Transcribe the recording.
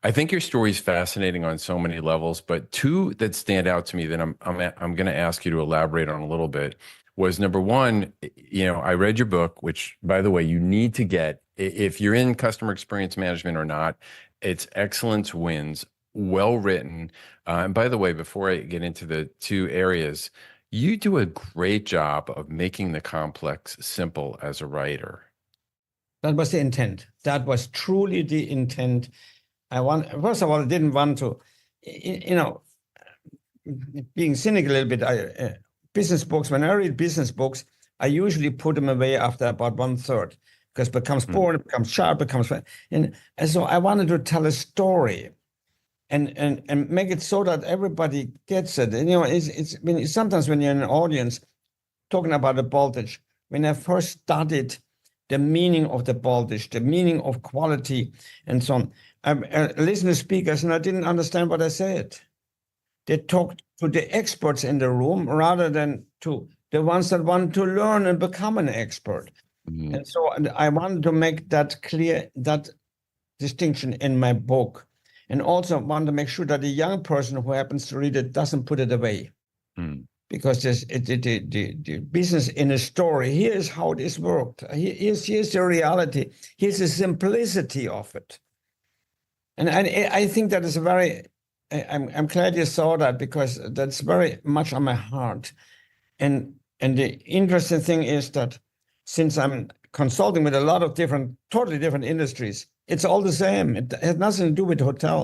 I think your story is fascinating on so many levels, but two that stand out to me that I'm going to ask you to elaborate on a little bit was number one, I read your book, which by the way, you need to get if you're in customer experience management or not. It's Excellence Wins, well written. And by the way, before I get into the two areas, you do a great job of making the complex simple as a writer. That was the intent. That was truly the intent. First of all, I didn't want to, being cynical a little bit, business books, when I read business books, I usually put them away after about 1/3 because it becomes boring, it becomes sharp, and so I wanted to tell a story and make it so that everybody gets it. And, sometimes when you're in an audience talking about the voltage, when I first studied the meaning of the voltage, the meaning of quality, and so on, I listened to speakers and I didn't understand what I said. They talked to the experts in the room rather than to the ones that want to learn and become an expert. Mm-hmm. And so I wanted to make that clear, that distinction in my book. And also want to make sure that the young person who happens to read it doesn't put it away. Mm. Because the business in a story, here's how this worked. Here's the reality. Here's the simplicity of it. And I think that is I'm glad you saw that, because that's very much on my heart. And the interesting thing is that since I'm consulting with a lot of totally different industries, it's all the same. It has nothing to do with hotel.